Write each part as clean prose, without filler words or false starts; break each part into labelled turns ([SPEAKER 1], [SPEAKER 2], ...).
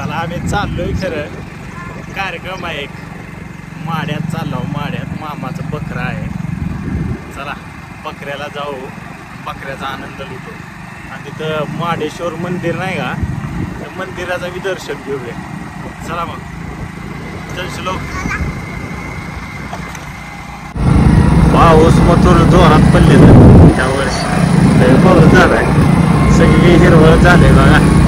[SPEAKER 1] चला आम्ही चाललोय खरं कार्यक्रम आहे एक माड्यात चाललो माड्यात मामाचं बकरा आहे चला बकऱ्याला जाऊ बकऱ्याचा आनंद लुटू आणि तिथं माडेश्वर मंदिर नाही का त्या मंदिराचा बी दर्शन घेऊया चला मग चल श्लोक पाऊस मथुर जोरात पडले त्या वर्षी पाऊस झालाय सगळी हिरवळ झाले बघा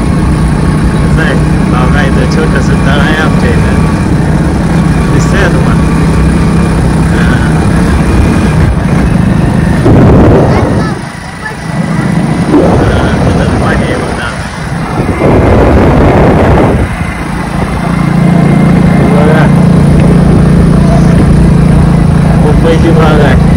[SPEAKER 1] बघा इथं छोटस तळ आहे आमच्या इथं दिसतंय तुम्हाला पाणी आहे बघा मुंबईची भाग आहे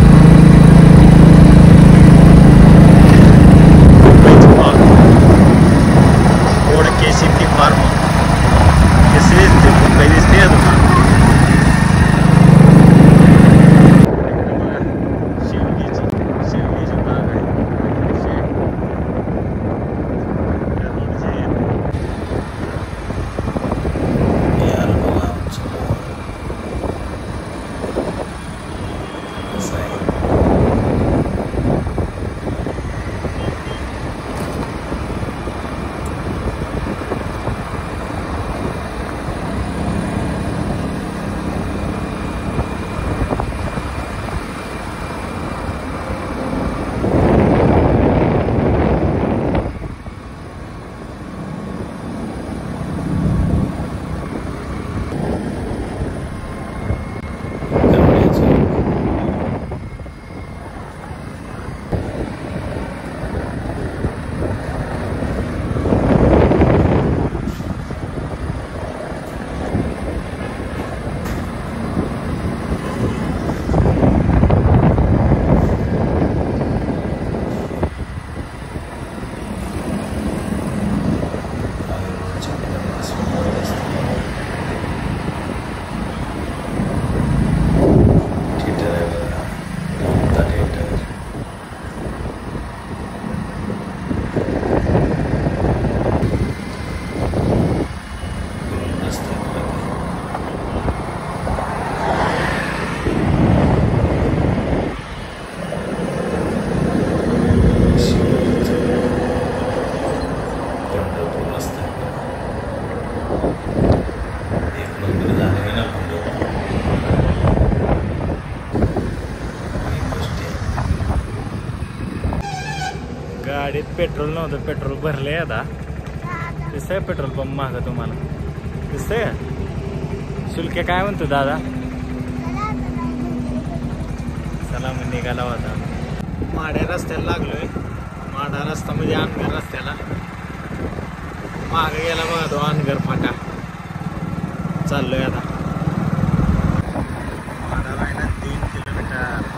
[SPEAKER 1] गाडीत पेट्रोल नव्हतं पेट्रोल भरले आता दिसतंय पेट्रोल पंप मागं तुम्हाला दिसतंय शुल्क काय म्हणतो दादा चला मग निघाला होता माड्या रस्त्याला लागलोय माडा रस्ता म्हणजे अनगर रस्त्याला मागे गेला बघा तो अनगर फाटा चाललोय आता माडा राहिला 3 किलोमीटर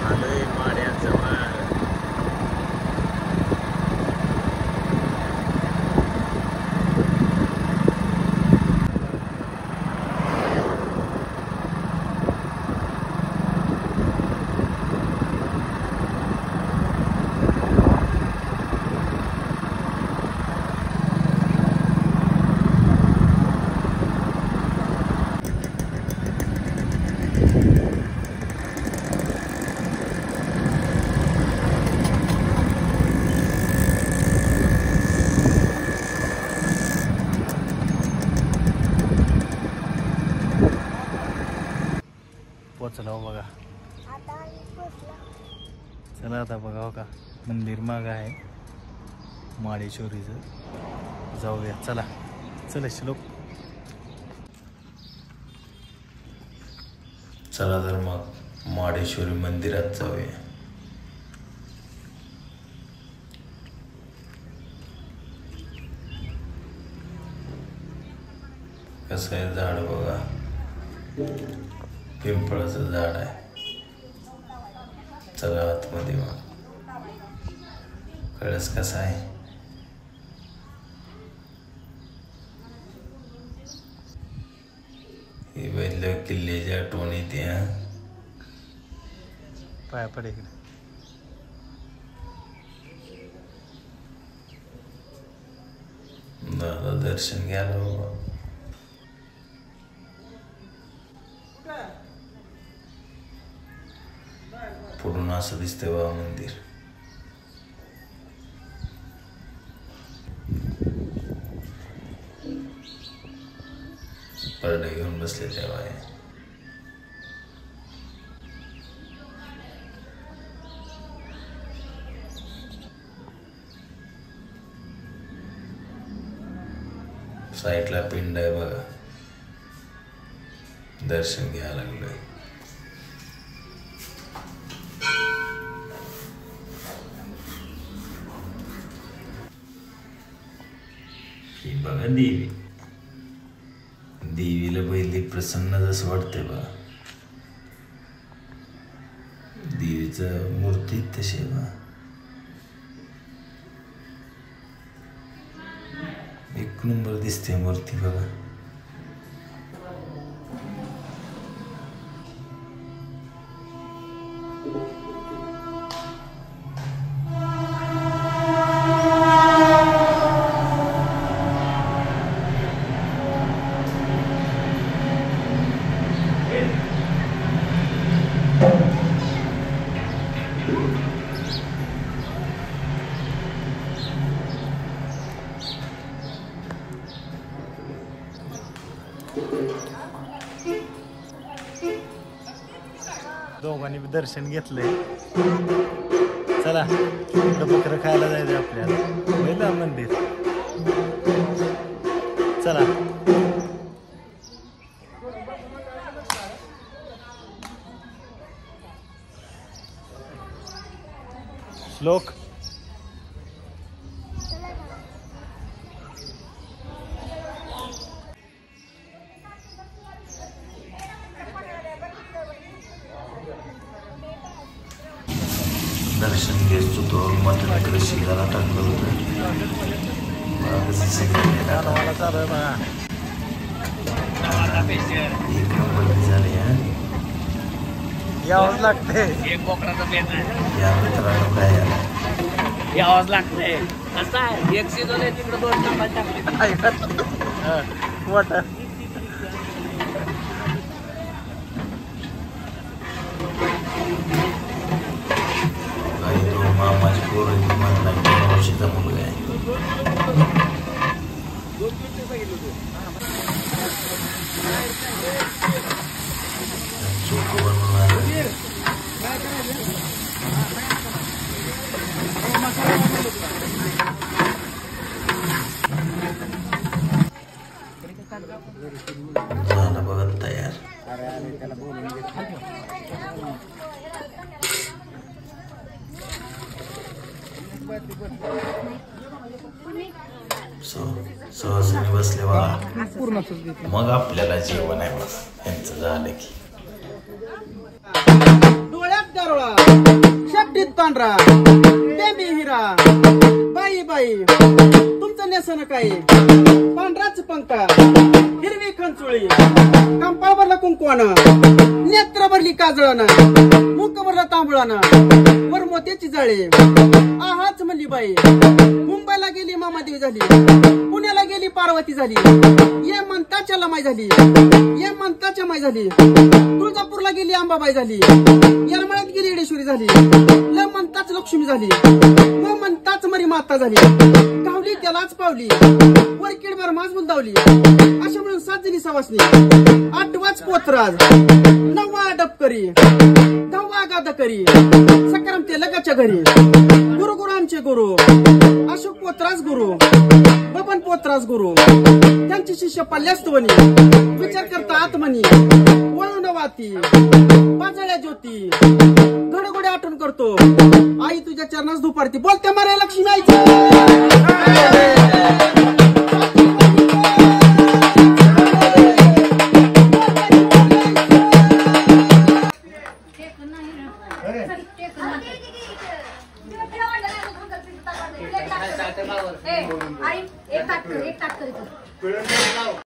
[SPEAKER 1] आलोय माड्याजवळ पोचला हो बघा चला आता बघा हो का मंदिर माग आहे माडेश्वरीचं जाऊया चला चला श्लोक
[SPEAKER 2] चला तर मग माडेश्वरी मंदिरात जाऊया कसं आहे झाड बघा पिंपळाचं झाड आहे चला आतमध्ये मग कळस कसा आहे हे बैल किल्ल्याच्या आठवणी त्या
[SPEAKER 1] पाया पड इकडे चला दर्शन घ्यायला बाबा. पूर्ण असं दिसतंय बाबा मंदिर. परडे घेऊन बसले तेव्हा साईडला पिंड आहे बघा. दर्शन घ्यायला लागलोय. ही बघा देवी. देवीला पहिली प्रसन्न जसं वाटतंय बघा. देवीचं मूर्ती तशी बघा. एक नंबर दिसते मूर्ती बघा. दोघांनी दर्शन घेतलंय. चला इकडं बकरं खायला जायचं आपल्याला. पहिलं मंदिर. चला श्लोक. दर्शन घेत होतो. मटण इकडे शिजायला टाकलं होतं. एक नंबर झाले. यावंच लागते. एक बोकडाचा पेट या मित्रांनो काय यावंच लागतंय. कसं आहे एक सीझन आहे तिकडे 2 नंबर टाकले. मटण मामाची पोर मावशीचा मुलगा आहे. चोख बनवणार. झालं बघा तयार. सहसनी बसले बघा. मग आपल्याला जेवण आहे बस. यांचं झालं की
[SPEAKER 3] डोळ्यात दरोळा, शेपटीत पांढरा, बेबी हिरा. बाई बाई तुमचं नेसन काय? पांढराच पंखा, हिरवी खंचुळी, कंपा भरला कुंकवानं, नेत्र भरली काजळानं, मुख भरला तांबळानं, वर मोत्याची जाळे. आहाच म्हणली बाई. मुंबईला गेली मामादेवी झाली, पुण्याला गेली पार्वती झाली, ये म्हणताच्या लमाई झाली, ये म्हणताच्या माई झाली, तुळजापूरला गेली अंबाबाई झाली, येरमळ्यात गेली येडेश्वरी झाली, ल म्हणताच लक्ष्मी झाली, म म्हणताच मरी माता झाली. गावली त्यालाच पावली, वर किडभर माज बुलदावली. अशा म्हणून 7 जणी सवासनी, 8वाच पोतराज, 9वा डबकरी, 10वा गादकरी, सकाराम ते लगाच्या घरी. गुरु गुरु आमचे गुरु, अशोक पोतराज गुरु, बबन पोतराज गुरु, त्यांची शिष्य पल्ल्यास्तवनी, विचार करता आत्मनी, वळून वाती, पाजळ्या ज्योती, घडघोडे आठवण करतो. आई तुझ्या चरणास दुपारती. बोलते मारे लक्ष्मी आईचं.